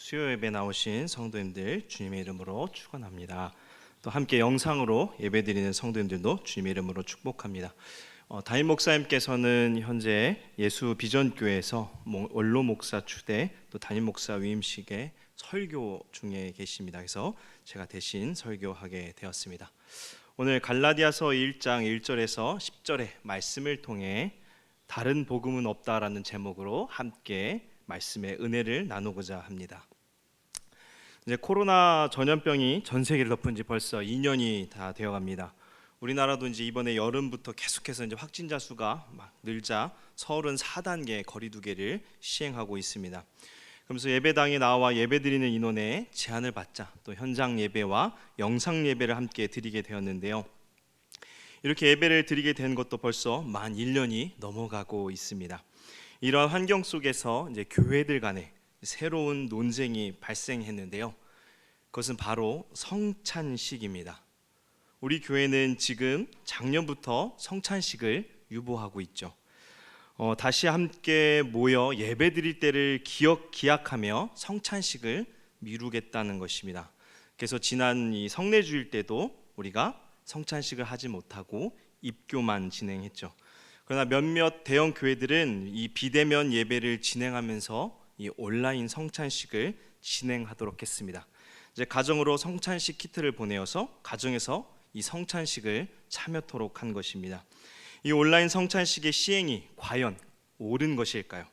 수요 예배 나오신 성도님들 주님의 이름으로 축원합니다. 또 함께 영상으로 예배드리는 성도님들도 주님의 이름으로 축복합니다. 담임 목사님께서는 현재 예수 비전교회에서 원로 목사 추대 또 담임 목사 위임식에 설교 중에 계십니다. 그래서 제가 대신 설교하게 되었습니다. 오늘 갈라디아서 1장 1절에서 10절의 말씀을 통해 다른 복음은 없다라는 제목으로 함께 말씀의 은혜를 나누고자 합니다. 이제 코로나 전염병이 전 세계를 덮은 지 벌써 2년이 다 되어갑니다. 우리나라도 이제 이번에 여름부터 계속해서 이제 확진자 수가 막 늘자 서울은 4단계 거리두기를 시행하고 있습니다. 그러면서 예배당에 나와 예배드리는 인원에 제한을 받자 또 현장 예배와 영상 예배를 함께 드리게 되었는데요. 이렇게 예배를 드리게 된 것도 벌써 만 1년이 넘어가고 있습니다. 이러한 환경 속에서 이제 교회들 간에 새로운 논쟁이 발생했는데요. 그것은 바로 성찬식입니다. 우리 교회는 지금 작년부터 성찬식을 유보하고 있죠. 다시 함께 모여 예배드릴 때를 기약하며 성찬식을 미루겠다는 것입니다. 그래서 지난 이 성례주일 때도 우리가 성찬식을 하지 못하고 입교만 진행했죠. 그러나 몇몇 대형 교회들은 이 비대면 예배를 진행하면서 이 온라인 성찬식을 진행하도록 했습니다. 이제 가정으로 성찬식 키트를 보내어서 가정에서 이 성찬식을 참여토록 한 것입니다. 이 온라인 성찬식의 시행이 과연 옳은 것일까요?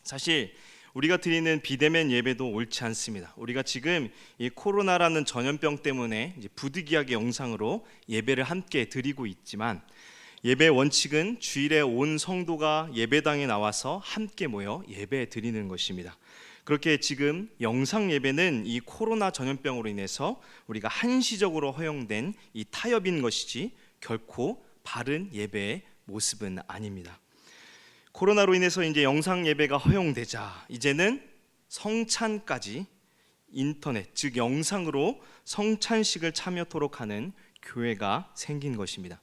사실 우리가 드리는 비대면 예배도 옳지 않습니다. 우리가 지금 이 코로나라는 전염병 때문에 이제 부득이하게 영상으로 예배를 함께 드리고 있지만 예배 원칙은 주일에 온 성도가 예배당에 나와서 함께 모여 예배 드리는 것입니다. 그렇게 지금 영상 예배는 이 코로나 전염병으로 인해서 우리가 한시적으로 허용된 이 타협인 것이지 결코 바른 예배의 모습은 아닙니다. 코로나로 인해서 이제 영상 예배가 허용되자 이제는 성찬까지 인터넷 즉 영상으로 성찬식을 참여토록 하는 교회가 생긴 것입니다.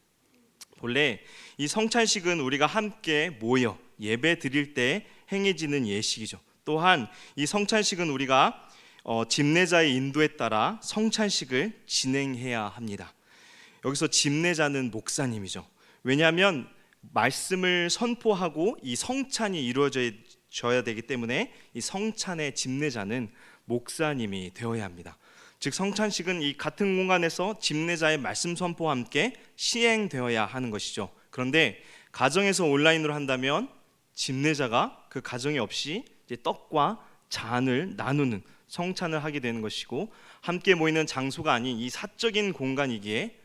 본래 이 성찬식은 우리가 함께 모여 예배 드릴 때 행해지는 예식이죠. 또한 이 성찬식은 우리가 집례자의 인도에 따라 성찬식을 진행해야 합니다. 여기서 집례자는 목사님이죠. 왜냐하면 말씀을 선포하고 이 성찬이 이루어져야 되기 때문에 이 성찬의 집례자는 목사님이 되어야 합니다. 즉 성찬식은 이 같은 공간에서 집례자의 말씀 선포와 함께 시행되어야 하는 것이죠. 그런데 가정에서 온라인으로 한다면 집례자가 그 가정에 없이 이제 떡과 잔을 나누는 성찬을 하게 되는 것이고 함께 모이는 장소가 아닌 이 사적인 공간이기에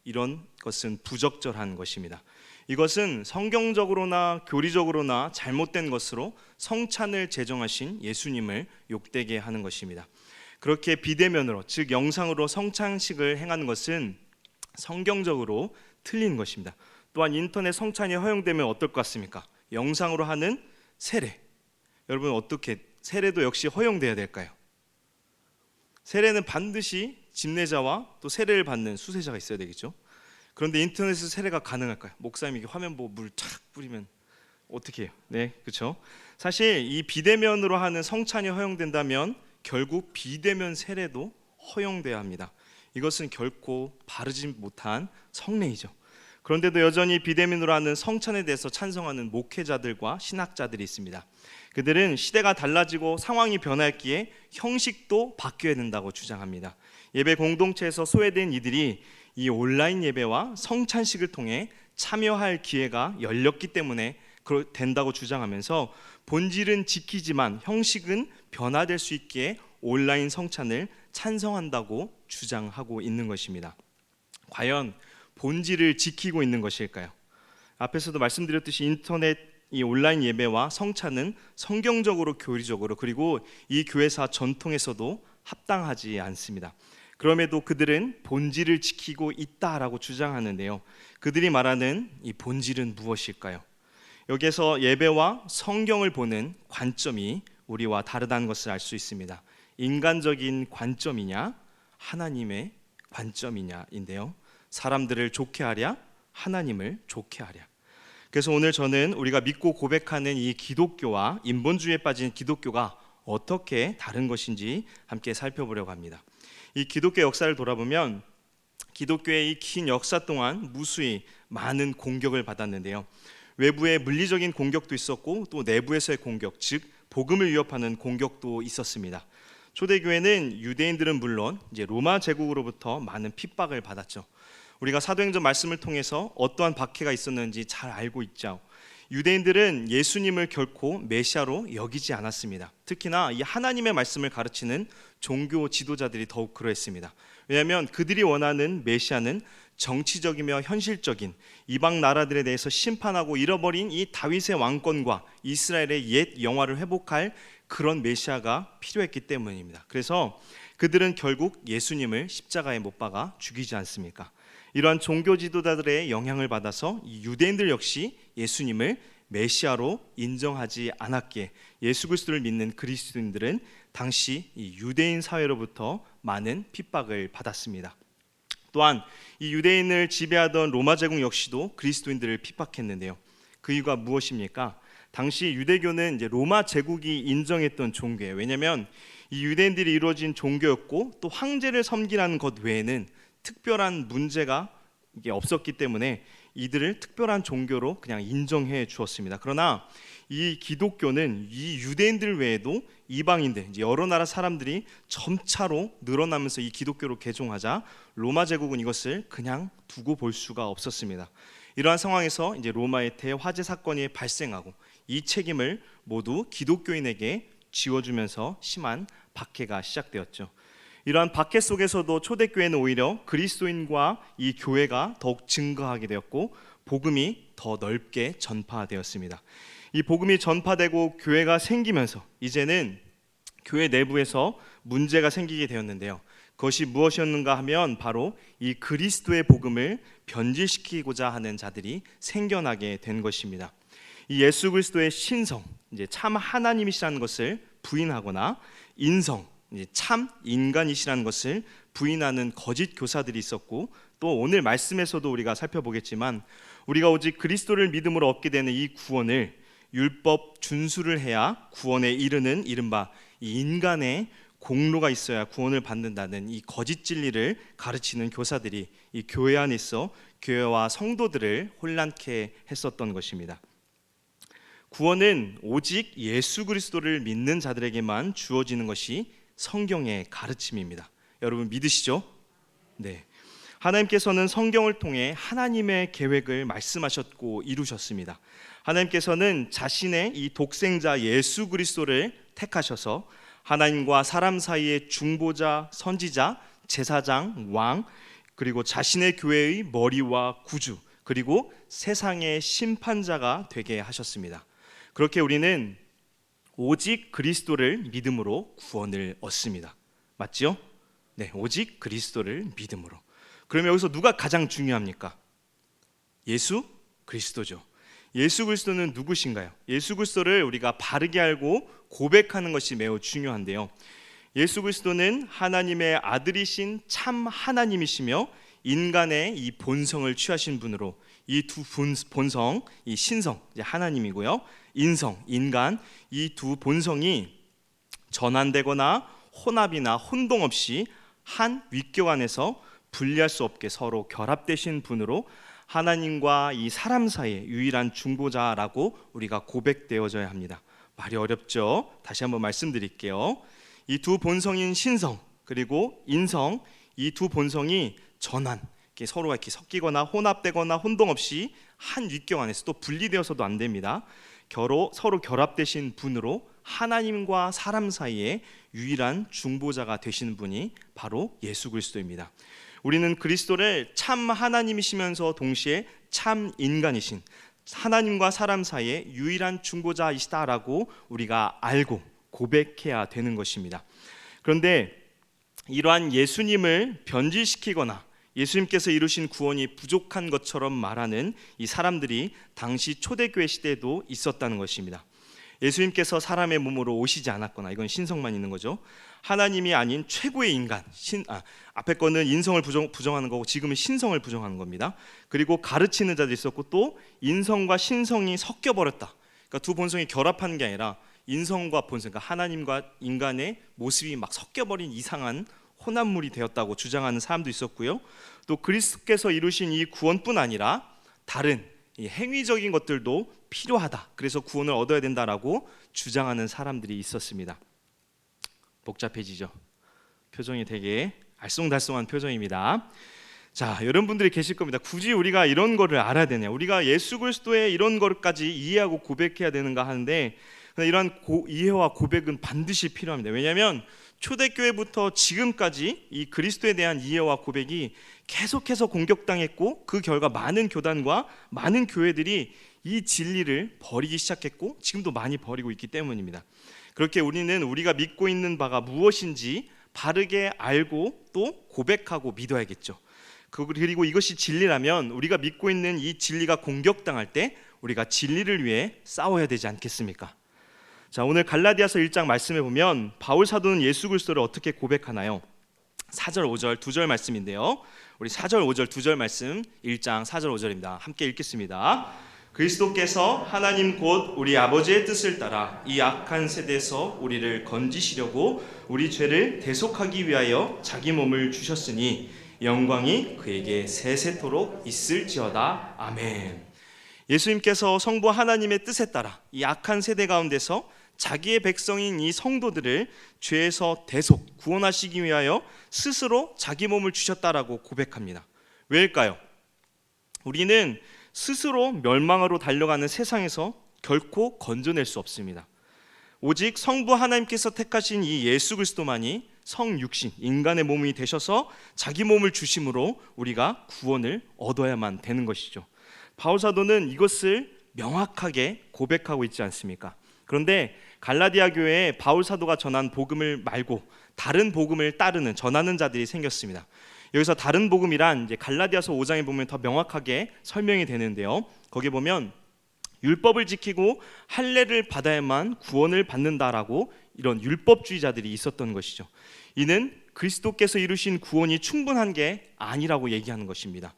이런 것은 부적절한 것입니다. 이것은 성경적으로나 교리적으로나 잘못된 것으로 성찬을 제정하신 예수님을 욕되게 하는 것입니다. 그렇게 비대면으로 즉 영상으로 성찬식을 행하는 것은 성경적으로 틀린 것입니다. 또한 인터넷 성찬이 허용되면 어떨 것 같습니까? 영상으로 하는 세례, 여러분 어떻게 세례도 역시 허용돼야 될까요? 세례는 반드시 집례자와 또 세례를 받는 수세자가 있어야 되겠죠. 그런데 인터넷에서 세례가 가능할까요? 목사님이 화면 보고 물 탁 뿌리면 어떻게 해요? 네, 그렇죠. 사실 이 비대면으로 하는 성찬이 허용된다면 결국 비대면 세례도 허용돼야 합니다. 이것은 결코 바르지 못한 성례이죠. 그런데도 여전히 비대면으로 하는 성찬에 대해서 찬성하는 목회자들과 신학자들이 있습니다. 그들은 시대가 달라지고 상황이 변했기에 형식도 바뀌어야 된다고 주장합니다. 예배 공동체에서 소외된 이들이 이 온라인 예배와 성찬식을 통해 참여할 기회가 열렸기 때문에 된다고 주장하면서 본질은 지키지만 형식은 변화될 수 있게 온라인 성찬을 찬성한다고 주장하고 있는 것입니다. 과연 본질을 지키고 있는 것일까요? 앞에서도 말씀드렸듯이 인터넷 이 온라인 예배와 성찬은 성경적으로 교리적으로 그리고 이 교회사 전통에서도 합당하지 않습니다. 그럼에도 그들은 본질을 지키고 있다라고 주장하는데요. 그들이 말하는 이 본질은 무엇일까요? 여기에서 예배와 성경을 보는 관점이 우리와 다르다는 것을 알 수 있습니다. 인간적인 관점이냐 하나님의 관점이냐인데요. 사람들을 좋게 하랴 하나님을 좋게 하랴. 그래서 오늘 저는 우리가 믿고 고백하는 이 기독교와 인본주의에 빠진 기독교가 어떻게 다른 것인지 함께 살펴보려고 합니다. 이 기독교 역사를 돌아보면 기독교의 이 긴 역사 동안 무수히 많은 공격을 받았는데요. 외부의 물리적인 공격도 있었고 또 내부에서의 공격, 즉 복음을 위협하는 공격도 있었습니다. 초대교회는 유대인들은 물론 이제 로마 제국으로부터 많은 핍박을 받았죠. 우리가 사도행전 말씀을 통해서 어떠한 박해가 있었는지 잘 알고 있죠. 유대인들은 예수님을 결코 메시아로 여기지 않았습니다. 특히나 이 하나님의 말씀을 가르치는 종교 지도자들이 더욱 그러했습니다. 왜냐하면 그들이 원하는 메시아는 정치적이며 현실적인 이방 나라들에 대해서 심판하고 잃어버린 이 다윗의 왕권과 이스라엘의 옛 영화를 회복할 그런 메시아가 필요했기 때문입니다. 그래서 그들은 결국 예수님을 십자가에 못 박아 죽이지 않습니까? 이러한 종교 지도자들의 영향을 받아서 이 유대인들 역시 예수님을 메시아로 인정하지 않았기에 예수 그리스도를 믿는 그리스도인들은 당시 이 유대인 사회로부터 많은 핍박을 받았습니다. 또한 이 유대인을 지배하던 로마 제국 역시도 그리스도인들을 핍박했는데요. 그 이유가 무엇입니까? 당시 유대교는 이제 로마 제국이 인정했던 종교예요. 왜냐하면 이 유대인들이 이루어진 종교였고 또 황제를 섬기라는 것 외에는 특별한 문제가 이게 없었기 때문에 이들을 특별한 종교로 그냥 인정해 주었습니다. 그러나 이 기독교는 이 유대인들 외에도 이방인들, 이제 여러 나라 사람들이 점차로 늘어나면서 이 기독교로 개종하자 로마 제국은 이것을 그냥 두고 볼 수가 없었습니다. 이러한 상황에서 이제 로마의 대화재 사건이 발생하고 이 책임을 모두 기독교인에게 지워주면서 심한 박해가 시작되었죠. 이러한 박해 속에서도 초대교회는 오히려 그리스도인과 이 교회가 더욱 증거하게 되었고 복음이 더 넓게 전파되었습니다. 이 복음이 전파되고 교회가 생기면서 이제는 교회 내부에서 문제가 생기게 되었는데요. 그것이 무엇이었는가 하면 바로 이 그리스도의 복음을 변질시키고자 하는 자들이 생겨나게 된 것입니다. 이 예수 그리스도의 신성, 이제 참 하나님이시라는 것을 부인하거나 인성, 이제 참 인간이시라는 것을 부인하는 거짓 교사들이 있었고 또 오늘 말씀에서도 우리가 살펴보겠지만 우리가 오직 그리스도를 믿음으로 얻게 되는 이 구원을 율법 준수를 해야 구원에 이르는 이른바 이 인간의 공로가 있어야 구원을 받는다는 이 거짓 진리를 가르치는 교사들이 이 교회 안에 있어 교회와 성도들을 혼란케 했었던 것입니다. 구원은 오직 예수 그리스도를 믿는 자들에게만 주어지는 것이 성경의 가르침입니다. 여러분 믿으시죠? 네. 하나님께서는 성경을 통해 하나님의 계획을 말씀하셨고 이루셨습니다. 하나님께서는 자신의 이 독생자 예수 그리스도를 택하셔서 하나님과 사람 사이의 중보자, 선지자, 제사장, 왕, 그리고 자신의 교회의 머리와 구주, 그리고 세상의 심판자가 되게 하셨습니다. 그렇게 우리는 오직 그리스도를 믿음으로 구원을 얻습니다. 맞죠? 네, 오직 그리스도를 믿음으로. 그러면 여기서 누가 가장 중요합니까? 예수 그리스도죠. 예수 그리스도는 누구신가요? 예수 그리스도를 우리가 바르게 알고 고백하는 것이 매우 중요한데요. 예수 그리스도는 하나님의 아들이신 참 하나님이시며 인간의 이 본성을 취하신 분으로 이 두 본성, 이 신성, 이제 하나님이고요. 인성, 인간, 이 두 본성이 전환되거나 혼합이나 혼동 없이 한 위격 안에서 분리할 수 없게 서로 결합되신 분으로 하나님과 이 사람 사이의 유일한 중보자라고 우리가 고백되어져야 합니다. 말이 어렵죠? 다시 한번 말씀드릴게요. 이 두 본성인 신성 그리고 인성, 이 두 본성이 전환, 서로가 이렇게 섞이거나 혼합되거나 혼동 없이 한 위격 안에서 또 분리되어서도 안 됩니다. 서로 결합되신 분으로 하나님과 사람 사이에 유일한 중보자가 되시는 분이 바로 예수 그리스도입니다. 우리는 그리스도를 참 하나님이시면서 동시에 참 인간이신 하나님과 사람 사이에 유일한 중보자이시다라고 우리가 알고 고백해야 되는 것입니다. 그런데 이러한 예수님을 변질시키거나 예수님께서 이루신 구원이 부족한 것처럼 말하는 이 사람들이 당시 초대교회 시대에도 있었다는 것입니다. 예수님께서 사람의 몸으로 오시지 않았거나, 이건 신성만 있는 거죠. 하나님이 아닌 최고의 인간, 앞에 거는 인성을 부정하는 거고 지금은 신성을 부정하는 겁니다. 그리고 가르치는 자도 있었고 또 인성과 신성이 섞여버렸다. 그러니까 두 본성이 결합하는 게 아니라 인성과 본성, 그러니까 하나님과 인간의 모습이 막 섞여버린 이상한 혼합물이 되었다고 주장하는 사람도 있었고요. 또 그리스도께서 이루신 이 구원뿐 아니라 다른 이 행위적인 것들도 필요하다. 그래서 구원을 얻어야 된다라고 주장하는 사람들이 있었습니다. 복잡해지죠. 표정이 되게 알쏭달쏭한 표정입니다. 자, 여러분들이 계실 겁니다. 굳이 우리가 이런 거를 알아야 되냐? 우리가 예수 그리스도의 이런 것까지 이해하고 고백해야 되는가 하는데, 이러한 이해와 고백은 반드시 필요합니다. 왜냐하면 초대교회부터 지금까지 이 그리스도에 대한 이해와 고백이 계속해서 공격당했고, 그 결과 많은 교단과 많은 교회들이 이 진리를 버리기 시작했고 지금도 많이 버리고 있기 때문입니다. 그렇게 우리는 우리가 믿고 있는 바가 무엇인지 바르게 알고 또 고백하고 믿어야겠죠. 그리고 이것이 진리라면 우리가 믿고 있는 이 진리가 공격당할 때 우리가 진리를 위해 싸워야 되지 않겠습니까? 자, 오늘 갈라디아서 1장 말씀에 보면 바울 사도는 예수 그리스도를 어떻게 고백하나요? 4절 5절 두 절 말씀인데요. 우리 4절 5절 두 절 말씀 1장 4절 5절입니다. 함께 읽겠습니다. 그리스도께서 하나님 곧 우리 아버지의 뜻을 따라 이 악한 세대에서 우리를 건지시려고 우리 죄를 대속하기 위하여 자기 몸을 주셨으니 영광이 그에게 세세토록 있을지어다. 아멘. 예수님께서 성부 하나님의 뜻에 따라 이 악한 세대 가운데서 자기의 백성인 이 성도들을 죄에서 대속, 구원하시기 위하여 스스로 자기 몸을 주셨다라고 고백합니다. 왜일까요? 우리는 스스로 멸망으로 달려가는 세상에서 결코 건져낼 수 없습니다. 오직 성부 하나님께서 택하신 이 예수 그리스도만이 성육신, 인간의 몸이 되셔서 자기 몸을 주심으로 우리가 구원을 얻어야만 되는 것이죠. 바울 사도는 이것을 명확하게 고백하고 있지 않습니까? 그런데 갈라디아 교회에 바울 사도가 전한 복음을 말고 다른 복음을 따르는 전하는 자들이 생겼습니다. 여기서 다른 복음이란 이제 갈라디아서 5장에 보면 더 명확하게 설명이 되는데요. 거기 보면 율법을 지키고 할례를 받아야만 구원을 받는다라고 이런 율법주의자들이 있었던 것이죠. 이는 그리스도께서 이루신 구원이 충분한 게 아니라고 얘기하는 것입니다.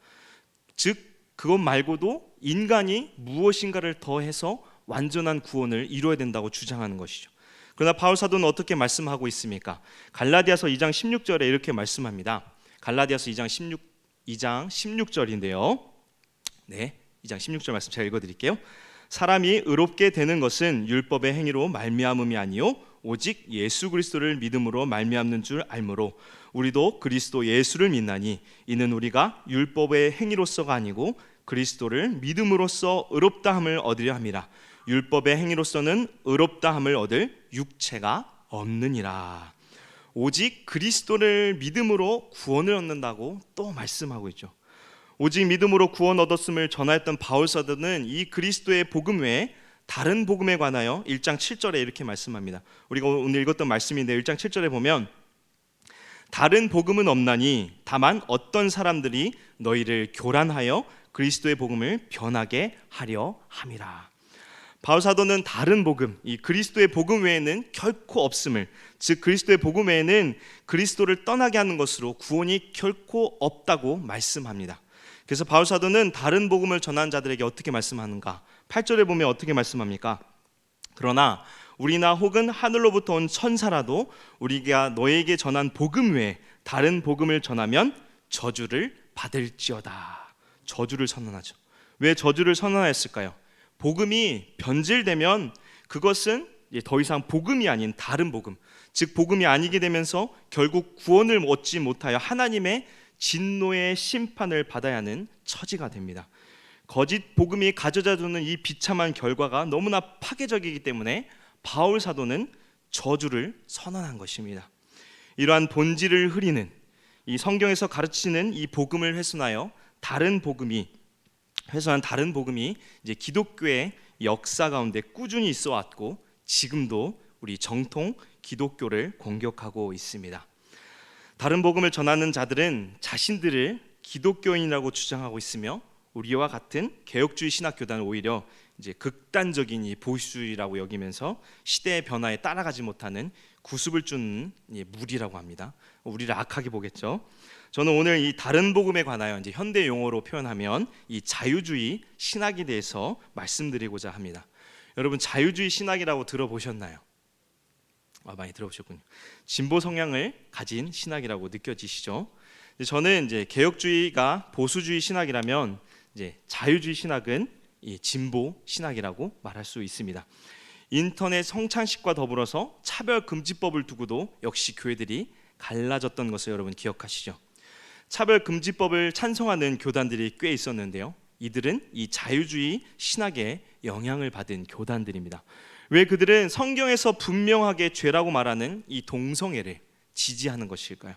즉 그것 말고도 인간이 무엇인가를 더해서 완전한 구원을 이루어야 된다고 주장하는 것이죠. 그러나 바울 사도는 어떻게 말씀하고 있습니까? 갈라디아서 2장 16절에 이렇게 말씀합니다. 갈라디아서 2장 16절인데요. 네, 2장 16절 말씀 제가 읽어드릴게요. 사람이 의롭게 되는 것은 율법의 행위로 말미암음이 아니요 오직 예수 그리스도를 믿음으로 말미암는 줄 알므로 우리도 그리스도 예수를 믿나니 이는 우리가 율법의 행위로서가 아니고 그리스도를 믿음으로써 의롭다함을 얻으려 함이라. 율법의 행위로서는 의롭다함을 얻을 육체가 없느니라. 오직 그리스도를 믿음으로 구원을 얻는다고 또 말씀하고 있죠. 오직 믿음으로 구원 얻었음을 전하였던 바울 사도는 이 그리스도의 복음 외에 다른 복음에 관하여 1장 7절에 이렇게 말씀합니다. 우리가 오늘 읽었던 말씀인데 1장 7절에 보면 다른 복음은 없나니 다만 어떤 사람들이 너희를 교란하여 그리스도의 복음을 변하게 하려 함이라. 바울 사도는 다른 복음, 이 그리스도의 복음 외에는 결코 없음을, 즉 그리스도의 복음 외에는 그리스도를 떠나게 하는 것으로 구원이 결코 없다고 말씀합니다. 그래서 바울 사도는 다른 복음을 전하는 자들에게 어떻게 말씀하는가? 8절에 보면 어떻게 말씀합니까? 그러나 우리나 혹은 하늘로부터 온 천사라도 우리가 너에게 전한 복음 외에 다른 복음을 전하면 저주를 받을지어다. 저주를 선언하죠. 왜 저주를 선언했을까요? 복음이 변질되면 그것은 더 이상 복음이 아닌 다른 복음, 즉 복음이 아니게 되면서 결국 구원을 얻지 못하여 하나님의 진노의 심판을 받아야 하는 처지가 됩니다. 거짓 복음이 가져다주는 이 비참한 결과가 너무나 파괴적이기 때문에 바울 사도는 저주를 선언한 것입니다. 이러한 본질을 흐리는 이 성경에서 가르치는 이 복음을 훼손하여 훼손한 다른 복음이 이제 기독교의 역사 가운데 꾸준히 있어 왔고 지금도 우리 정통 기독교를 공격하고 있습니다. 다른 복음을 전하는 자들은 자신들을 기독교인이라고 주장하고 있으며 우리와 같은 개혁주의 신학교단은 오히려 이제 극단적인 이 보수주의라고 여기면서 시대의 변화에 따라가지 못하는 구습을 쫓는 무리라고 합니다. 우리를 악하게 보겠죠. 저는 오늘 이 다른 복음에 관하여 이제 현대 용어로 표현하면 이 자유주의 신학에 대해서 말씀드리고자 합니다. 여러분 자유주의 신학이라고 들어보셨나요? 많이 들어보셨군요. 진보 성향을 가진 신학이라고 느껴지시죠? 저는 이제 개혁주의가 보수주의 신학이라면 이제 자유주의 신학은 이 진보 신학이라고 말할 수 있습니다. 인터넷 성찬식과 더불어서 차별금지법을 두고도 역시 교회들이 갈라졌던 것을 여러분 기억하시죠? 차별금지법을 찬성하는 교단들이 꽤 있었는데요. 이들은 이 자유주의 신학에 영향을 받은 교단들입니다. 왜 그들은 성경에서 분명하게 죄라고 말하는 이 동성애를 지지하는 것일까요?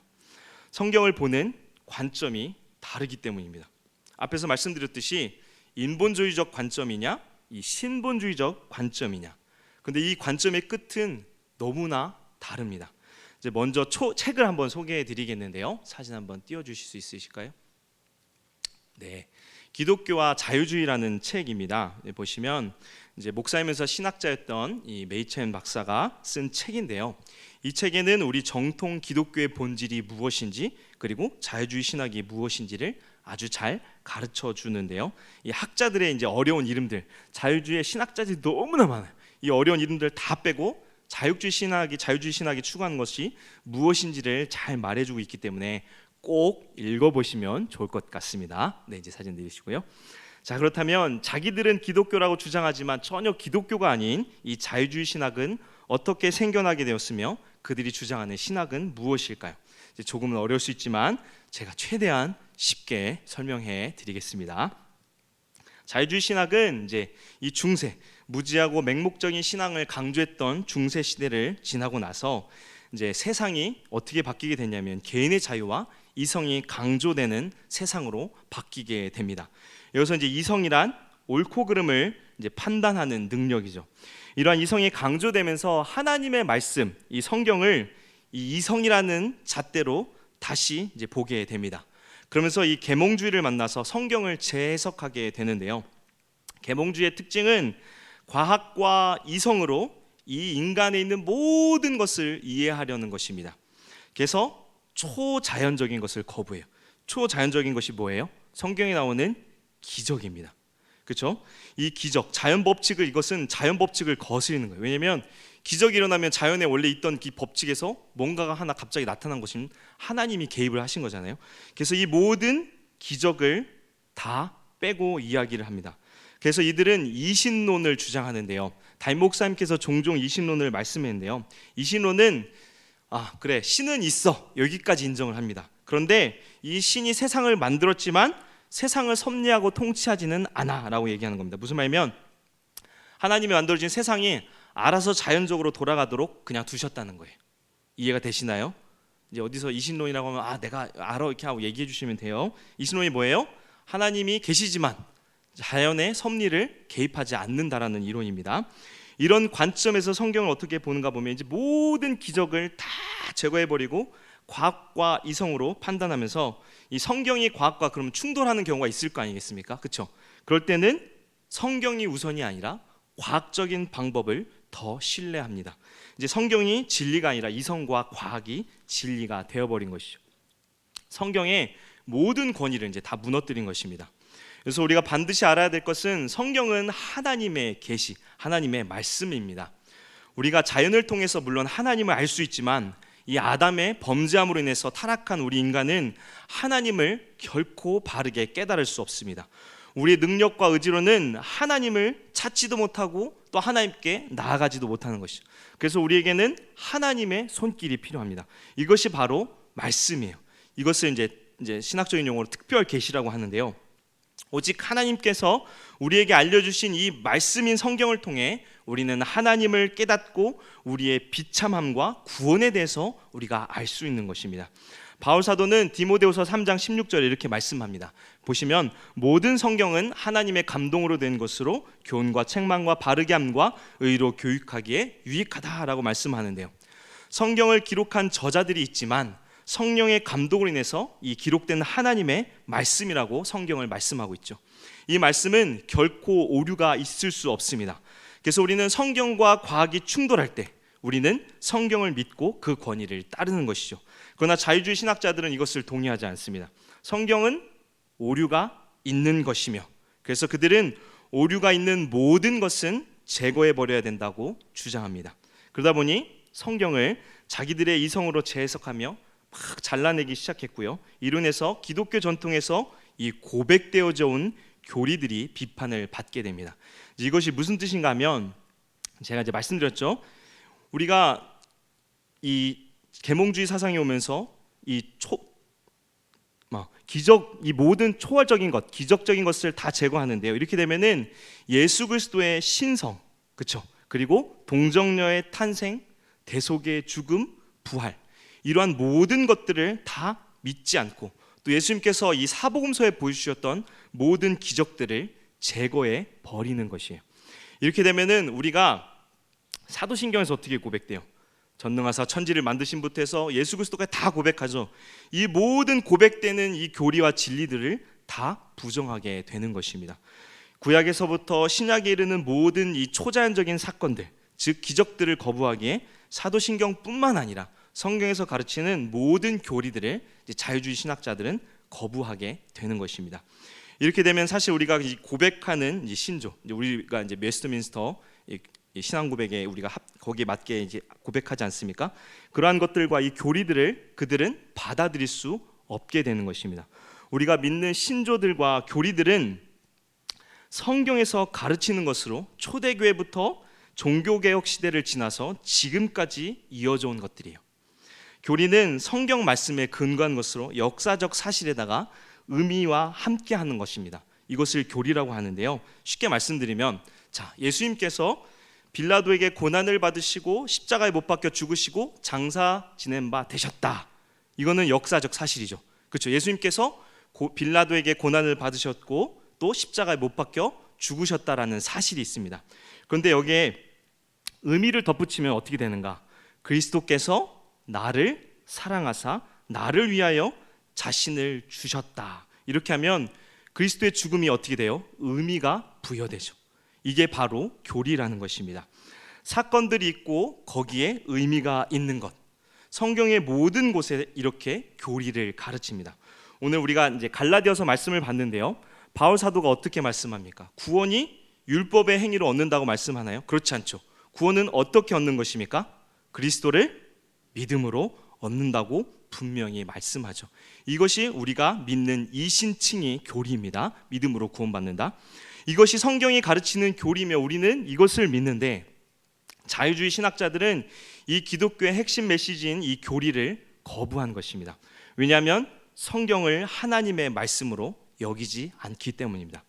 성경을 보는 관점이 다르기 때문입니다. 앞에서 말씀드렸듯이 인본주의적 관점이냐, 이 신본주의적 관점이냐. 근데 이 관점의 끝은 너무나 다릅니다. 이제 먼저 책을 한번 소개해 드리겠는데요. 사진 한번 띄워 주실 수 있으실까요? 네. 기독교와 자유주의라는 책입니다. 보시면 이제 목사이면서 신학자였던 이 메이첸 박사가 쓴 책인데요. 이 책에는 우리 정통 기독교의 본질이 무엇인지 그리고 자유주의 신학이 무엇인지를 아주 잘 가르쳐 주는데요. 이 학자들의 이제 어려운 이름들, 자유주의 신학자들이 너무나 많아요. 이 어려운 이름들 다 빼고 자유주의 신학이 추구하는 것이 무엇인지를 잘 말해주고 있기 때문에 꼭 읽어보시면 좋을 것 같습니다. 네, 이제 사진 내리시고요. 자, 그렇다면 자기들은 기독교라고 주장하지만 전혀 기독교가 아닌 이 자유주의 신학은 어떻게 생겨나게 되었으며 그들이 주장하는 신학은 무엇일까요? 이제 조금은 어려울 수 있지만 제가 최대한 쉽게 설명해 드리겠습니다. 자유주의 신학은 이제 이 중세, 무지하고 맹목적인 신앙을 강조했던 중세 시대를 지나고 나서 이제 세상이 어떻게 바뀌게 됐냐면 개인의 자유와 이성이 강조되는 세상으로 바뀌게 됩니다. 여기서 이제 이성이란 옳고 그름을 이제 판단하는 능력이죠. 이러한 이성이 강조되면서 하나님의 말씀, 이 성경을 이 이성이라는 잣대로 다시 이제 보게 됩니다. 그러면서 이 계몽주의를 만나서 성경을 재해석하게 되는데요. 계몽주의의 특징은 과학과 이성으로 이 인간에 있는 모든 것을 이해하려는 것입니다. 그래서 초자연적인 것을 거부해요. 초자연적인 것이 뭐예요? 성경에 나오는 기적입니다. 그렇죠? 이 기적, 이것은 자연 법칙을 거스르는 거예요. 왜냐하면 기적이 일어나면 자연에 원래 있던 그 법칙에서 뭔가가 하나 갑자기 나타난 것은 하나님이 개입을 하신 거잖아요. 그래서 이 모든 기적을 다 빼고 이야기를 합니다. 그래서 이들은 이신론을 주장하는데요. 담임 목사님께서 종종 이신론을 말씀했는데요. 이신론은 그래, 신은 있어, 여기까지 인정을 합니다. 그런데 이 신이 세상을 만들었지만 세상을 섭리하고 통치하지는 않아 라고 얘기하는 겁니다. 무슨 말이냐면 하나님이 만들어진 세상이 알아서 자연적으로 돌아가도록 그냥 두셨다는 거예요. 이해가 되시나요? 이제 어디서 이신론이라고 하면 내가 알아 이렇게 하고 얘기해 주시면 돼요. 이신론이 뭐예요? 하나님이 계시지만 자연의 섭리를 개입하지 않는다라는 이론입니다. 이런 관점에서 성경을 어떻게 보는가 보면 이제 모든 기적을 다 제거해버리고 과학과 이성으로 판단하면서 이 성경이 과학과 그러면 충돌하는 경우가 있을 거 아니겠습니까? 그렇죠? 그럴 때는 성경이 우선이 아니라 과학적인 방법을 더 신뢰합니다. 이제 성경이 진리가 아니라 이성과 과학이 진리가 되어버린 것이죠. 성경의 모든 권위를 이제 다 무너뜨린 것입니다. 그래서 우리가 반드시 알아야 될 것은 성경은 하나님의 계시, 하나님의 말씀입니다. 우리가 자연을 통해서 물론 하나님을 알 수 있지만 이 아담의 범죄함으로 인해서 타락한 우리 인간은 하나님을 결코 바르게 깨달을 수 없습니다. 우리의 능력과 의지로는 하나님을 찾지도 못하고 또 하나님께 나아가지도 못하는 것이죠. 그래서 우리에게는 하나님의 손길이 필요합니다. 이것이 바로 말씀이에요. 이것을 이제 신학적인 용어로 특별 계시라고 하는데요. 오직 하나님께서 우리에게 알려주신 이 말씀인 성경을 통해 우리는 하나님을 깨닫고 우리의 비참함과 구원에 대해서 우리가 알 수 있는 것입니다. 바울 사도는 디모데후서 3장 16절에 이렇게 말씀합니다. 보시면 모든 성경은 하나님의 감동으로 된 것으로 교훈과 책망과 바르게 함과 의로 교육하기에 유익하다라고 말씀하는데요. 성경을 기록한 저자들이 있지만 성령의 감동으로 인해서 이 기록된 하나님의 말씀이라고 성경을 말씀하고 있죠. 이 말씀은 결코 오류가 있을 수 없습니다. 그래서 우리는 성경과 과학이 충돌할 때 우리는 성경을 믿고 그 권위를 따르는 것이죠. 그러나 자유주의 신학자들은 이것을 동의하지 않습니다. 성경은 오류가 있는 것이며 그래서 그들은 오류가 있는 모든 것은 제거해 버려야 된다고 주장합니다. 그러다 보니 성경을 자기들의 이성으로 재해석하며 막 잘라내기 시작했고요. 이로 인해서 기독교 전통에서 이 고백되어져 온 교리들이 비판을 받게 됩니다. 이것이 무슨 뜻인가 하면, 제가 이제 말씀드렸죠. 우리가 이 계몽주의 사상이 오면서 이 모든 초월적인 것, 기적적인 것을 다 제거하는데요. 이렇게 되면은 예수 그리스도의 신성, 그렇죠? 그리고 동정녀의 탄생, 대속의 죽음, 부활, 이러한 모든 것들을 다 믿지 않고, 또 예수님께서 이 사복음서에 보여주셨던 모든 기적들을 제거해 버리는 것이에요. 이렇게 되면은 우리가 사도신경에서 어떻게 고백돼요? 전능하사 천지를 만드신 분부터 해서 예수 그리스도까지 다 고백하죠. 이 모든 고백되는 이 교리와 진리들을 다 부정하게 되는 것입니다. 구약에서부터 신약에 이르는 모든 이 초자연적인 사건들, 즉 기적들을 거부하기에 사도신경뿐만 아니라 성경에서 가르치는 모든 교리들을 자유주의 신학자들은 거부하게 되는 것입니다. 이렇게 되면 사실 우리가 고백하는 신조, 우리가 이제 웨스트민스터 신앙 고백에 우리가 거기에 맞게 이제 고백하지 않습니까? 그러한 것들과 이 교리들을 그들은 받아들일 수 없게 되는 것입니다. 우리가 믿는 신조들과 교리들은 성경에서 가르치는 것으로 초대교회부터 종교개혁 시대를 지나서 지금까지 이어져 온 것들이에요. 교리는 성경 말씀에 근거한 것으로 역사적 사실에다가 의미와 함께하는 것입니다. 이것을 교리라고 하는데요. 쉽게 말씀드리면, 자, 예수님께서 빌라도에게 고난을 받으시고 십자가에 못 박혀 죽으시고 장사 지낸 바 되셨다. 이거는 역사적 사실이죠. 그렇죠? 예수님께서 빌라도에게 고난을 받으셨고 또 십자가에 못 박혀 죽으셨다라는 사실이 있습니다. 그런데 여기에 의미를 덧붙이면 어떻게 되는가? 그리스도께서 나를 사랑하사 나를 위하여 자신을 주셨다. 이렇게 하면 그리스도의 죽음이 어떻게 돼요? 의미가 부여되죠. 이게 바로 교리라는 것입니다. 사건들이 있고 거기에 의미가 있는 것. 성경의 모든 곳에 이렇게 교리를 가르칩니다. 오늘 우리가 이제 갈라디아서 말씀을 봤는데요. 바울 사도가 어떻게 말씀합니까? 구원이 율법의 행위로 얻는다고 말씀하나요? 그렇지 않죠. 구원은 어떻게 얻는 것입니까? 그리스도를 믿음으로 얻는다고 분명히 말씀하죠. 이것이 우리가 믿는 이신칭의 교리입니다. 믿음으로 구원받는다. 이것이 성경이 가르치는 교리며 우리는 이것을 믿는데, 자유주의 신학자들은 이 기독교의 핵심 메시지인 이 교리를 거부한 것입니다. 왜냐하면 성경을 하나님의 말씀으로 여기지 않기 때문입니다.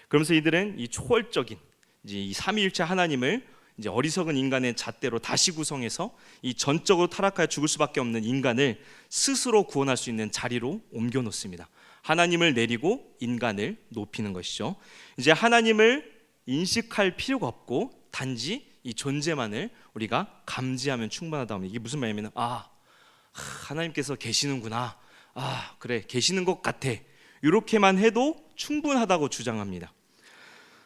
그러면서 이들은 이 초월적인 이 삼위일체 하나님을 이제 어리석은 인간의 잣대로 다시 구성해서 이 전적으로 타락하여 죽을 수밖에 없는 인간을 스스로 구원할 수 있는 자리로 옮겨 놓습니다. 하나님을 내리고 인간을 높이는 것이죠. 이제 하나님을 인식할 필요가 없고 단지 이 존재만을 우리가 감지하면 충분하다. 이게 무슨 말이냐면, 하나님께서 계시는구나. 그래, 계시는 것 같아. 이렇게만 해도 충분하다고 주장합니다.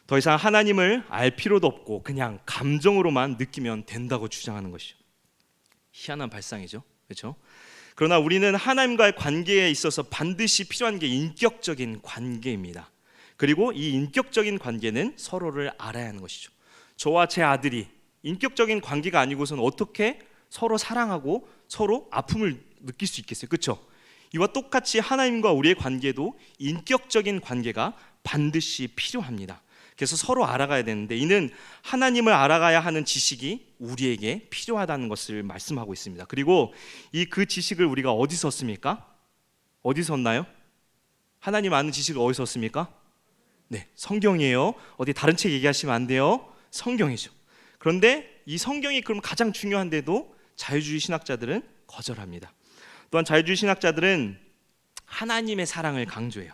더 이상 하나님을 알 필요도 없고 그냥 감정으로만 느끼면 된다고 주장하는 것이죠. 희한한 발상이죠. 그렇죠? 그러나 우리는 하나님과의 관계에 있어서 반드시 필요한 게 인격적인 관계입니다. 그리고 이 인격적인 관계는 서로를 알아야 하는 것이죠. 저와 제 아들이 인격적인 관계가 아니고서는 어떻게 서로 사랑하고 서로 아픔을 느낄 수 있겠어요? 그렇죠? 이와 똑같이 하나님과 우리의 관계도 인격적인 관계가 반드시 필요합니다. 그래서 서로 알아가야 되는데, 이는 하나님을 알아가야 하는 지식이 우리에게 필요하다는 것을 말씀하고 있습니다. 그리고 그 지식을 우리가 어디서 얻습니까? 어디서 얻나요? 하나님 아는 지식을 어디서 얻습니까? 네, 성경이에요. 어디 다른 책 얘기하시면 안 돼요. 성경이죠. 그런데 이 성경이 그럼 가장 중요한데도 자유주의 신학자들은 거절합니다. 또한 자유주의 신학자들은 하나님의 사랑을 강조해요.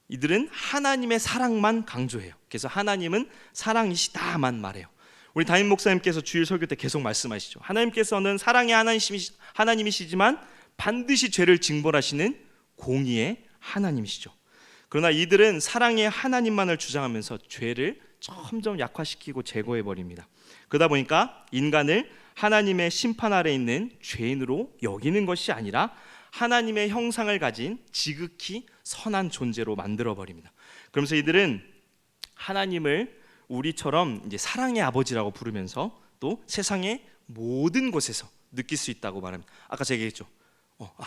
이들은 하나님의 사랑만 강조해요. 그래서 하나님은 사랑이시다만 말해요. 우리 담임 목사님께서 주일 설교 때 계속 말씀하시죠. 하나님께서는 사랑의 하나님이시지만 반드시 죄를 징벌하시는 공의의 하나님이시죠. 그러나 이들은 사랑의 하나님만을 주장하면서 죄를 점점 약화시키고 제거해버립니다. 그러다 보니까 인간을 하나님의 심판 아래 있는 죄인으로 여기는 것이 아니라 하나님의 형상을 가진 지극히 선한 존재로 만들어버립니다. 그러면서 이들은 하나님을 우리처럼 이제 사랑의 아버지라고 부르면서 또 세상의 모든 곳에서 느낄 수 있다고 말합니다. 아까 제가 얘기했죠.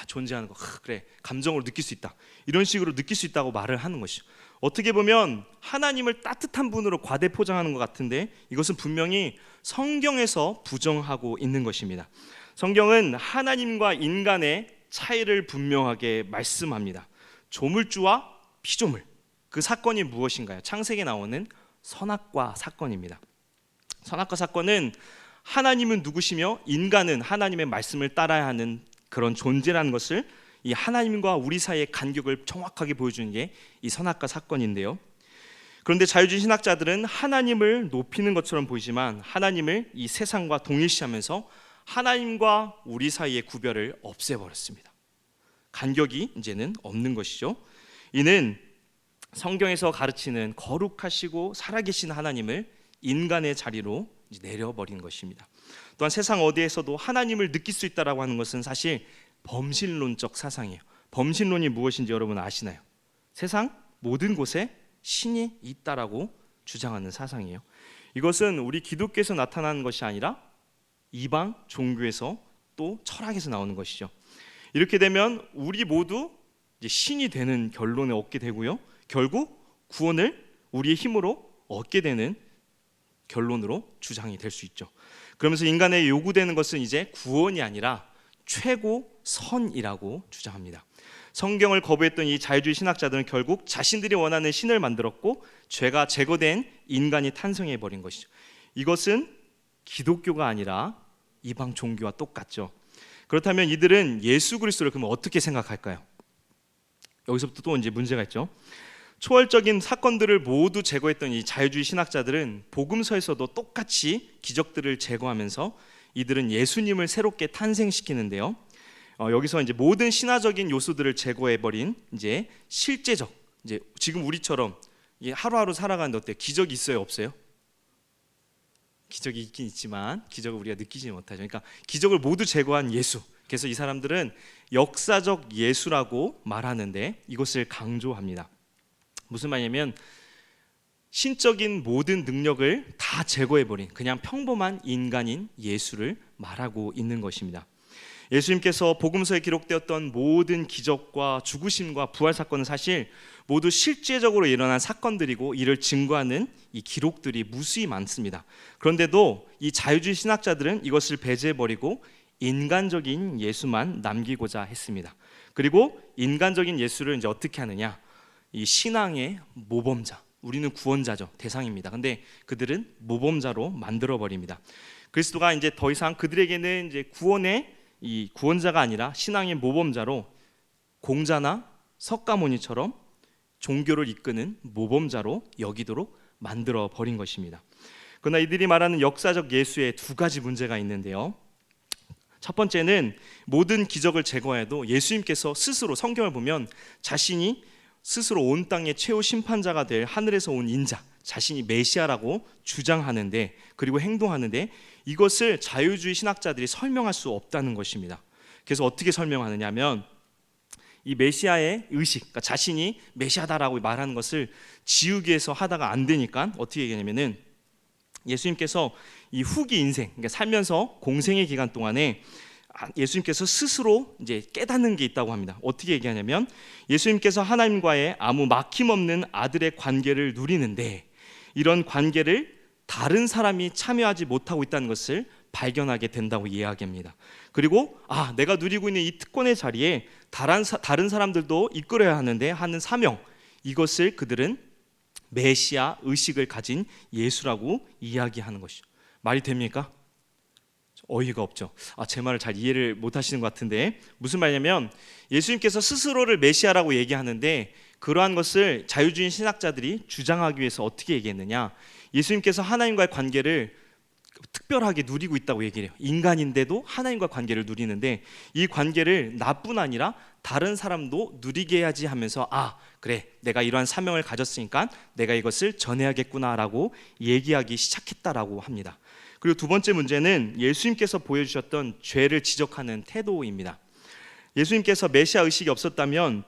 존재하는 거, 그래, 감정으로 느낄 수 있다. 이런 식으로 느낄 수 있다고 말을 하는 것이죠. 어떻게 보면 하나님을 따뜻한 분으로 과대 포장하는 것 같은데 이것은 분명히 성경에서 부정하고 있는 것입니다. 성경은 하나님과 인간의 차이를 분명하게 말씀합니다. 조물주와 피조물, 그 사건이 무엇인가요? 창세기에 나오는 선악과 사건입니다. 선악과 사건은 하나님은 누구시며 인간은 하나님의 말씀을 따라야 하는 그런 존재라는 것을, 이 하나님과 우리 사이의 간격을 정확하게 보여주는 게 이 선악과 사건인데요. 그런데 자유주의 신학자들은 하나님을 높이는 것처럼 보이지만 하나님을 이 세상과 동일시하면서 하나님과 우리 사이의 구별을 없애버렸습니다. 간격이 이제는 없는 것이죠. 이는 성경에서 가르치는 거룩하시고 살아계신 하나님을 인간의 자리로 내려버린 것입니다. 또한 세상 어디에서도 하나님을 느낄 수 있다라고 하는 것은 사실 범신론적 사상이에요. 범신론이 무엇인지 여러분 아시나요? 세상 모든 곳에 신이 있다라고 주장하는 사상이에요. 이것은 우리 기독교에서 나타나는 것이 아니라 이방 종교에서 또 철학에서 나오는 것이죠. 이렇게 되면 우리 모두 이제 신이 되는 결론에 얻게 되고요. 결국 구원을 우리의 힘으로 얻게 되는 결론으로 주장이 될 수 있죠. 그러면서 인간에 요구되는 것은 이제 구원이 아니라 최고 선이라고 주장합니다. 성경을 거부했던 이 자유주의 신학자들은 결국 자신들이 원하는 신을 만들었고 죄가 제거된 인간이 탄생해 버린 것이죠. 이것은 기독교가 아니라 이방 종교와 똑같죠. 그렇다면 이들은 예수 그리스도를 그러면 어떻게 생각할까요? 여기서부터 또 이제 문제가 있죠. 초월적인 사건들을 모두 제거했던 이 자유주의 신학자들은 복음서에서도 똑같이 기적들을 제거하면서 이들은 예수님을 새롭게 탄생시키는데요. 여기서 이제 모든 신화적인 요소들을 제거해버린 이제 실제적, 이제 지금 우리처럼 하루하루 살아가는데 어때요? 기적이 있어요, 없어요? 기적이 있긴 있지만 기적을 우리가 느끼지 못하죠. 그러니까 기적을 모두 제거한 예수. 그래서 이 사람들은 역사적 예수라고 말하는데 이것을 강조합니다. 무슨 말이냐면 신적인 모든 능력을 다 제거해버린 그냥 평범한 인간인 예수를 말하고 있는 것입니다. 예수님께서 복음서에 기록되었던 모든 기적과 죽으심과 부활 사건은 사실 모두 실제적으로 일어난 사건들이고 이를 증거하는 이 기록들이 무수히 많습니다. 그런데도 이 자유주의 신학자들은 이것을 배제해버리고 인간적인 예수만 남기고자 했습니다. 그리고 인간적인 예수를 이제 어떻게 하느냐? 이 신앙의 모범자, 우리는 구원자죠, 대상입니다. 근데 그들은 모범자로 만들어 버립니다. 그리스도가 이제 더 이상 그들에게는 이제 구원의 이 구원자가 아니라 신앙의 모범자로 공자나 석가모니처럼 종교를 이끄는 모범자로 여기도록 만들어 버린 것입니다. 그러나 이들이 말하는 역사적 예수에 두 가지 문제가 있는데요. 첫 번째는 모든 기적을 제거해도 예수님께서 스스로 성경을 보면 자신이 스스로 온 땅의 최후 심판자가 될 하늘에서 온 인자, 자신이 메시아라고 주장하는데 그리고 행동하는데 이것을 자유주의 신학자들이 설명할 수 없다는 것입니다. 그래서 어떻게 설명하느냐 하면 이 메시아의 의식, 그러니까 자신이 메시아다라고 말하는 것을 지우기 위해서 하다가 안 되니까 어떻게 얘기하냐면은 예수님께서 이 후기 인생, 그러니까 살면서 공생의 기간 동안에 예수님께서 스스로 이제 깨닫는 게 있다고 합니다. 어떻게 얘기하냐면 예수님께서 하나님과의 아무 막힘없는 아들의 관계를 누리는데 이런 관계를 다른 사람이 참여하지 못하고 있다는 것을 발견하게 된다고 이야기합니다. 그리고 내가 누리고 있는 이 특권의 자리에 다른 사람들도 이끌어야 하는데 하는 사명, 이것을 그들은 메시아 의식을 가진 예수라고 이야기하는 것이죠. 말이 됩니까? 어이가 없죠. 제 말을 잘 이해를 못 하시는 것 같은데 무슨 말이냐면 예수님께서 스스로를 메시아라고 얘기하는데 그러한 것을 자유주의 신학자들이 주장하기 위해서 어떻게 얘기했느냐, 예수님께서 하나님과의 관계를 특별하게 누리고 있다고 얘기를 해요. 인간인데도 하나님과 관계를 누리는데 이 관계를 나뿐 아니라 다른 사람도 누리게 해야지 하면서 그래, 내가 이러한 사명을 가졌으니까 내가 이것을 전해야겠구나라고 얘기하기 시작했다라고 합니다. 그리고 두 번째 문제는 예수님께서 보여주셨던 죄를 지적하는 태도입니다. 예수님께서 메시아 의식이 없었다면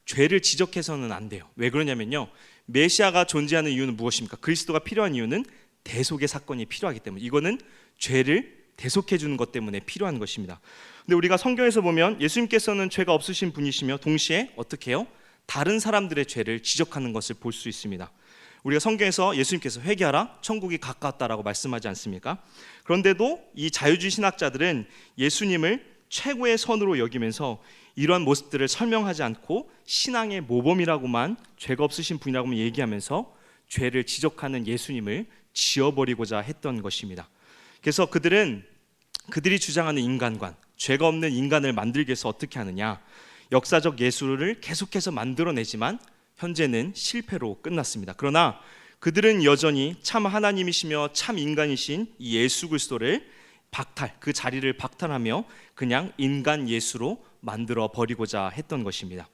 죄를 지적해서는 안 돼요. 왜 그러냐면요, 메시아가 존재하는 이유는 무엇입니까? 그리스도가 필요한 이유는 대속의 사건이 필요하기 때문에, 이거는 죄를 대속해 주는 것 때문에 필요한 것입니다. 근데 우리가 성경에서 보면 예수님께서는 죄가 없으신 분이시며 동시에 어떻게 해요? 다른 사람들의 죄를 지적하는 것을 볼 수 있습니다. 우리가 성경에서 예수님께서 회개하라, 천국이 가까웠다라고 말씀하지 않습니까? 그런데도 이 자유주의 신학자들은 예수님을 최고의 선으로 여기면서 이러한 모습들을 설명하지 않고 신앙의 모범이라고만, 죄가 없으신 분이라고만 얘기하면서 죄를 지적하는 예수님을 지워버리고자 했던 것입니다. 그래서 그들이 주장하는 인간관, 죄가 없는 인간을 만들기 위해서 어떻게 하느냐, 역사적 예수를 계속해서 만들어내지만 현재는 실패로 끝났습니다. 그러나 그들은 여전히 참 하나님이시며 참 인간이신 이 예수 그리스도를 그 자리를 박탈하며 그냥 인간 예수로 만들어 버리고자 했던 것입니다.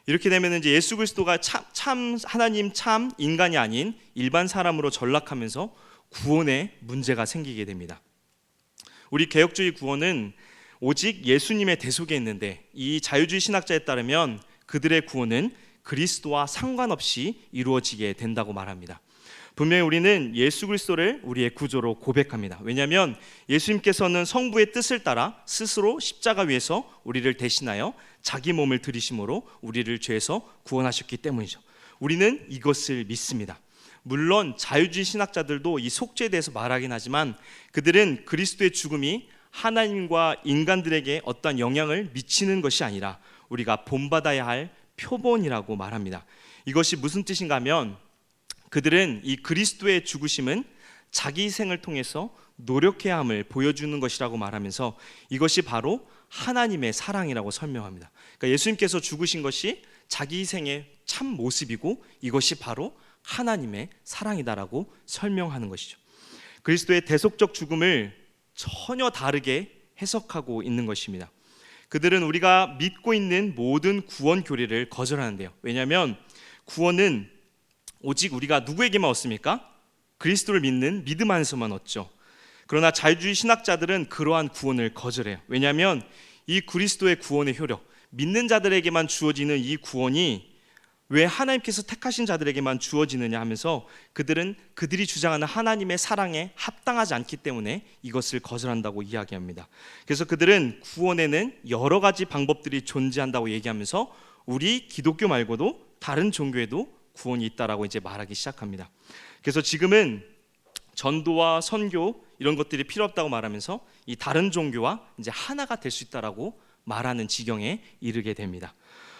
이렇게 되면 이제 예수 그리스도가 참 하나님, 참 인간이 아닌 일반 사람으로 전락하면서 구원에 문제가 생기게 됩니다. 우리 개혁주의 구원은 오직 예수님의 대속에 있는데, 이 자유주의 신학자에 따르면 그들의 구원은 그리스도와 상관없이 이루어지게 된다고 말합니다. 분명히 우리는 예수 그리스도를 우리의 구조로 고백합니다. 왜냐하면 예수님께서는 성부의 뜻을 따라 스스로 십자가 위에서 우리를 대신하여 자기 몸을 들이심으로 우리를 죄에서 구원하셨기 때문이죠. 우리는 이것을 믿습니다. 물론 자유주의 신학자들도 이 속죄에 대해서 말하긴 하지만 그들은 그리스도의 죽음이 하나님과 인간들에게 어떤 영향을 미치는 것이 아니라 우리가 본받아야 할 표본이라고 말합니다. 이것이 무슨 뜻인가 하면, 그들은 이 그리스도의 죽으심은 자기 희생을 통해서 노력해야 함을 보여주는 것이라고 말하면서 이것이 바로 하나님의 사랑이라고 설명합니다. 그러니까 예수님께서 죽으신 것이 자기 희생의 참 모습이고 이것이 바로 하나님의 사랑이다라고 설명하는 것이죠. 그리스도의 대속적 죽음을 전혀 다르게 해석하고 있는 것입니다. 그들은 우리가 믿고 있는 모든 구원 교리를 거절하는데요. 왜냐하면 구원은 오직 우리가 누구에게만 얻습니까? 그리스도를 믿는 믿음 안에서만 얻죠. 그러나 자유주의 신학자들은 그러한 구원을 거절해요. 왜냐하면 이 그리스도의 구원의 효력, 믿는 자들에게만 주어지는 이 구원이 왜 하나님께서 택하신 자들에게만 주어지느냐 하면서 그들이 주장하는 하나님의 사랑에 합당하지 않기 때문에 이것을 거절한다고 이야기합니다. 그래서 그들은 구원에는 여러 가지 방법들이 존재한다고 얘기하면서 우리 기독교 말고도 다른 종교에도 구원이 있다라고 이제 말하기 시작합니다. 그래서 지금은 전도와 선교 이런 것들이 필요 없다고 말하면서 이 다른 종교와 이제 하나가 될 수 있다라고 말하는 지경에 이르게 됩니다.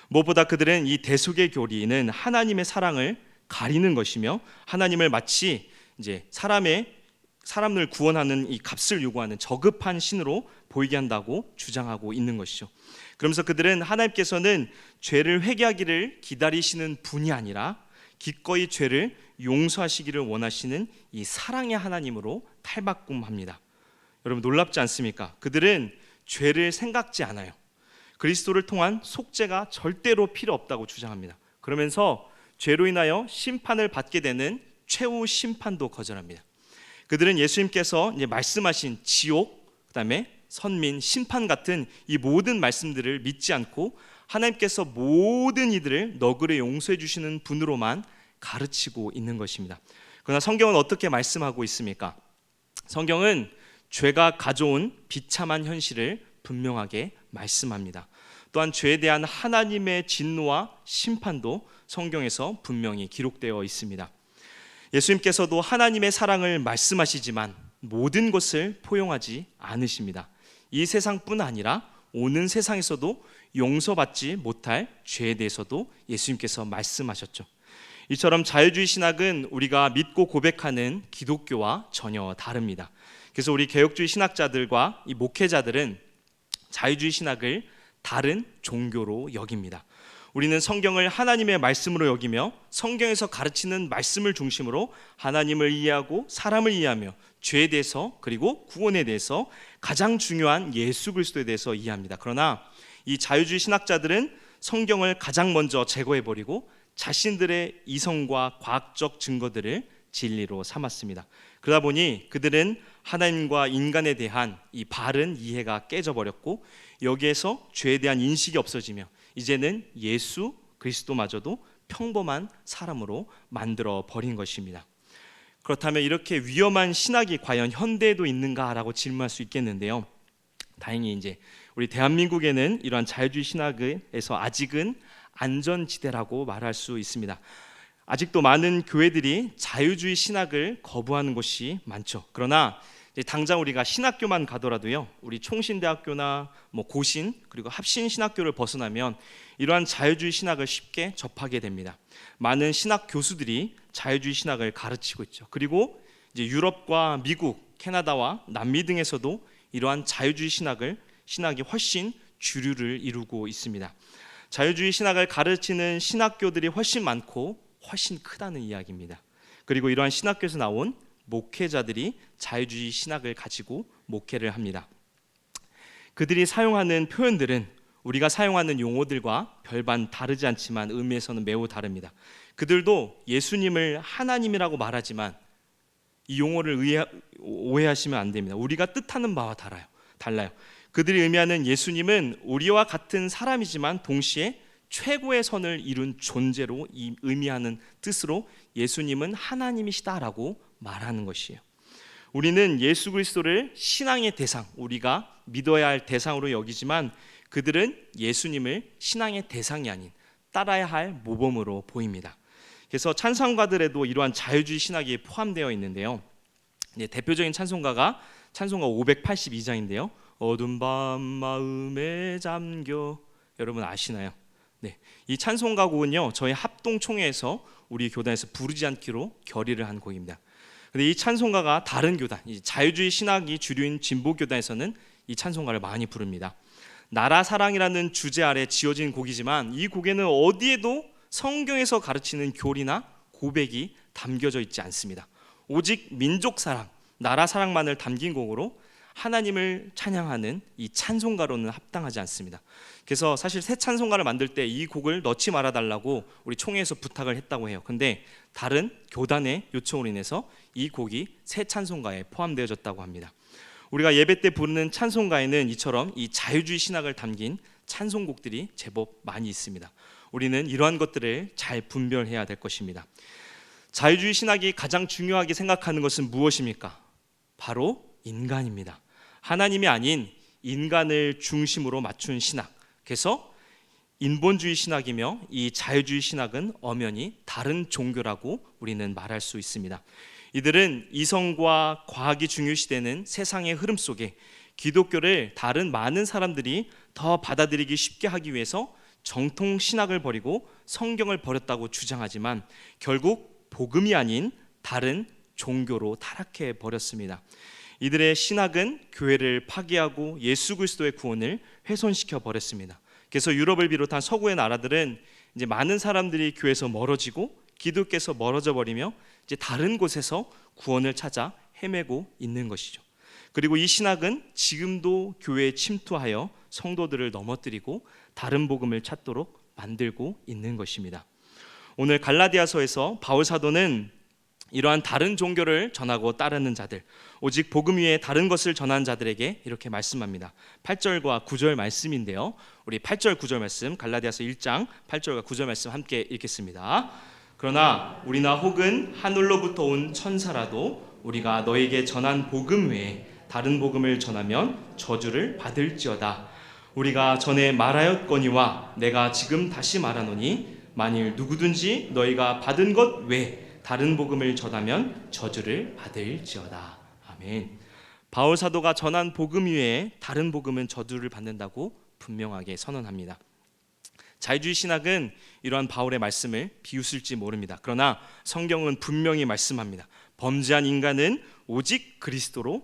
무엇보다 그들은 이 대속의 교리는 하나님의 사랑을 가리는 것이며 하나님을 마치 이제 사람을 구원하는 이 값을 요구하는 저급한 신으로 보이게 한다고 주장하고 있는 것이죠. 그러면서 그들은 하나님께서는 죄를 회개하기를 기다리시는 분이 아니라 기꺼이 죄를 용서하시기를 원하시는 이 사랑의 하나님으로 탈바꿈합니다. 여러분 놀랍지 않습니까? 그들은 죄를 생각지 않아요. 그리스도를 통한 속죄가 절대로 필요 없다고 주장합니다. 그러면서 죄로 인하여 심판을 받게 되는 최후 심판도 거절합니다. 그들은 예수님께서 이제 말씀하신 지옥, 그다음에 선민, 심판 같은 이 모든 말씀들을 믿지 않고 하나님께서 모든 이들을 너그레 용서해 주시는 분으로만 가르치고 있는 것입니다. 그러나 성경은 어떻게 말씀하고 있습니까? 성경은 죄가 가져온 비참한 현실을 분명하게 말씀합니다. 또한 죄에 대한 하나님의 진노와 심판도 성경에서 분명히 기록되어 있습니다. 예수님께서도 하나님의 사랑을 말씀하시지만 모든 것을 포용하지 않으십니다. 이 세상뿐 아니라 오는 세상에서도 용서받지 못할 죄에 대해서도 예수님께서 말씀하셨죠. 이처럼 자유주의 신학은 우리가 믿고 고백하는 기독교와 전혀 다릅니다. 그래서 우리 개혁주의 신학자들과 이 목회자들은 자유주의 신학을 다른 종교로 여깁니다. 우리는 성경을 하나님의 말씀으로 여기며 성경에서 가르치는 말씀을 중심으로 하나님을 이해하고 사람을 이해하며 죄에 대해서 그리고 구원에 대해서 가장 중요한 예수 그리스도에 대해서 이해합니다. 그러나 이 자유주의 신학자들은 성경을 가장 먼저 제거해버리고 자신들의 이성과 과학적 증거들을 진리로 삼았습니다. 그러다 보니 그들은 하나님과 인간에 대한 이 바른 이해가 깨져버렸고 여기에서 죄에 대한 인식이 없어지며 이제는 예수 그리스도마저도 평범한 사람으로 만들어 버린 것입니다. 그렇다면 이렇게 위험한 신학이 과연 현대에도 있는가라고 질문할 수 있겠는데요. 다행히 이제 우리 대한민국에는 이러한 자유주의 신학에서 아직은 안전지대라고 말할 수 있습니다. 아직도 많은 교회들이 자유주의 신학을 거부하는 곳이 많죠. 그러나 당장 우리가 신학교만 가더라도요, 우리 총신대학교나 고신 그리고 합신 신학교를 벗어나면 이러한 자유주의 신학을 쉽게 접하게 됩니다. 많은 신학 교수들이 자유주의 신학을 가르치고 있죠. 그리고 이제 유럽과 미국, 캐나다와 남미 등에서도 이러한 자유주의 신학이 훨씬 주류를 이루고 있습니다. 자유주의 신학을 가르치는 신학교들이 훨씬 많고 훨씬 크다는 이야기입니다. 그리고 이러한 신학교에서 나온 목회자들이 자유주의 신학을 가지고 목회를 합니다. 그들이 사용하는 표현들은 우리가 사용하는 용어들과 별반 다르지 않지만 의미에서는 매우 다릅니다. 그들도 예수님을 하나님이라고 말하지만 이 용어를 오해하시면 안 됩니다. 우리가 뜻하는 바와 달라요. 그들이 의미하는 예수님은 우리와 같은 사람이지만 동시에 최고의 선을 이룬 존재로 의미하는 뜻으로 예수님은 하나님이시다라고 말하는 것이에요. 우리는 예수 그리스도를 신앙의 대상, 우리가 믿어야 할 대상으로 여기지만 그들은 예수님을 신앙의 대상이 아닌 따라야 할 모범으로 보입니다. 그래서 찬송가들에도 이러한 자유주의 신학이 포함되어 있는데요. 대표적인 찬송가가 찬송가 582장인데요. 어두운 밤 마음에 잠겨, 여러분 아시나요? 네, 이 찬송가곡은요 저희 합동총회에서 우리 교단에서 부르지 않기로 결의를 한 곡입니다. 근데 이 찬송가가 다른 교단, 이 자유주의 신학이 주류인 진보교단에서는 이 찬송가를 많이 부릅니다. 나라 사랑이라는 주제 아래 지어진 곡이지만 이 곡에는 어디에도 성경에서 가르치는 교리나 고백이 담겨져 있지 않습니다. 오직 민족 사랑, 나라 사랑만을 담긴 곡으로 하나님을 찬양하는 이 찬송가로는 합당하지 않습니다. 그래서 사실 새 찬송가를 만들 때 이 곡을 넣지 말아달라고 우리 총회에서 부탁을 했다고 해요. 근데 다른 교단의 요청으로 인해서 이 곡이 새 찬송가에 포함되어졌다고 합니다. 우리가 예배 때 부르는 찬송가에는 이처럼 이 자유주의 신학을 담긴 찬송곡들이 제법 많이 있습니다. 우리는 이러한 것들을 잘 분별해야 될 것입니다. 자유주의 신학이 가장 중요하게 생각하는 것은 무엇입니까? 바로 인간입니다. 하나님이 아닌 인간을 중심으로 맞춘 신학. 그래서 인본주의 신학이며 이 자유주의 신학은 엄연히 다른 종교라고 우리는 말할 수 있습니다. 이들은 이성과 과학이 중요시되는 세상의 흐름 속에 기독교를 다른 많은 사람들이 더 받아들이기 쉽게 하기 위해서 정통 신학을 버리고 성경을 버렸다고 주장하지만 결국 복음이 아닌 다른 종교로 타락해 버렸습니다. 이들의 신학은 교회를 파괴하고 예수 그리스도의 구원을 훼손시켜 버렸습니다. 그래서 유럽을 비롯한 서구의 나라들은 이제 많은 사람들이 교회에서 멀어지고 기독교에서 멀어져 버리며 이제 다른 곳에서 구원을 찾아 헤매고 있는 것이죠. 그리고 이 신학은 지금도 교회에 침투하여 성도들을 넘어뜨리고 다른 복음을 찾도록 만들고 있는 것입니다. 오늘 갈라디아서에서 바울 사도는 이러한 다른 종교를 전하고 따르는 자들, 오직 복음 위에 다른 것을 전하는 자들에게 이렇게 말씀합니다. 8절과 9절 말씀인데요. 우리 8절 9절 말씀, 갈라디아서 1장 8절과 9절 말씀 함께 읽겠습니다. 그러나 우리나 혹은 하늘로부터 온 천사라도 우리가 너에게 전한 복음 외에 다른 복음을 전하면 저주를 받을지어다. 우리가 전에 말하였거니와 내가 지금 다시 말하노니 만일 누구든지 너희가 받은 것 외에 다른 복음을 전하면 저주를 받을지어다. 아멘. 바울 사도가 전한 복음 외에 다른 복음은 저주를 받는다고 분명하게 선언합니다. 자유주의 신학은 이러한 바울의 말씀을 비웃을지 모릅니다. 그러나 성경은 분명히 말씀합니다. 범죄한 인간은 오직 그리스도를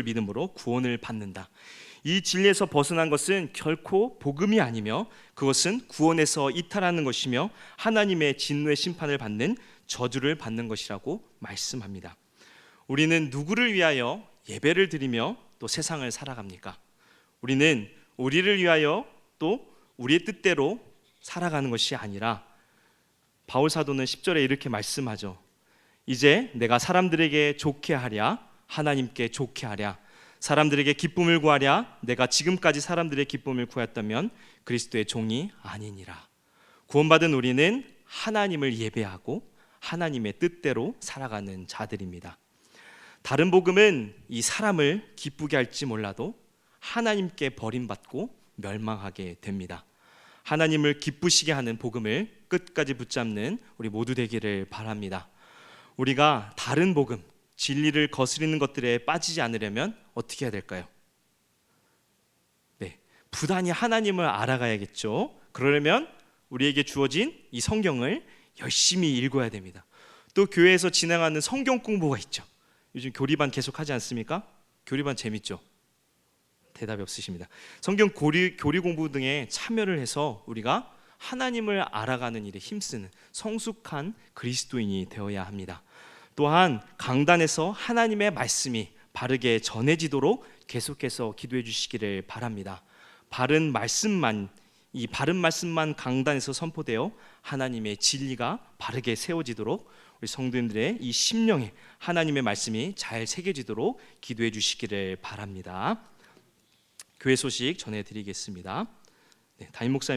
믿음으로 구원을 받는다. 이 진리에서 벗어난 것은 결코 복음이 아니며 그것은 구원에서 이탈하는 것이며 하나님의 진노의 심판을 받는 저주를 받는 것이라고 말씀합니다. 우리는 누구를 위하여 예배를 드리며 또 세상을 살아갑니까? 우리는 우리를 위하여 또 우리의 뜻대로 살아가는 것이 아니라 바울 사도는 10절에 이렇게 말씀하죠. 이제 내가 사람들에게 좋게 하랴 하나님께 좋게 하랴 사람들에게 기쁨을 구하랴 내가 지금까지 사람들의 기쁨을 구했다면 그리스도의 종이 아니니라. 구원받은 우리는 하나님을 예배하고 하나님의 뜻대로 살아가는 자들입니다. 다른 복음은 이 사람을 기쁘게 할지 몰라도 하나님께 버림받고 멸망하게 됩니다. 하나님을 기쁘시게 하는 복음을 끝까지 붙잡는 우리 모두 되기를 바랍니다. 우리가 다른 복음, 진리를 거스르는 것들에 빠지지 않으려면 어떻게 해야 될까요? 네, 부단히 하나님을 알아가야겠죠. 그러려면 우리에게 주어진 이 성경을 열심히 읽어야 됩니다. 또 교회에서 진행하는 성경 공부가 있죠. 요즘 교리반 계속 하지 않습니까? 교리반 재밌죠? 대답이 없으십니다. 성경 교리 공부 등에 참여를 해서 우리가 하나님을 알아가는 일에 힘쓰는 성숙한 그리스도인이 되어야 합니다. 또한 강단에서 하나님의 말씀이 바르게 전해지도록 계속해서 기도해 주시기를 바랍니다. 바른 말씀만 강단에서 선포되어 하나님의 진리가 바르게 세워지도록 우리 성도님들의 이 심령에 하나님의 말씀이 잘 새겨지도록 기도해 주시기를 바랍니다. 교회 소식 전해드리겠습니다. 담임 목사님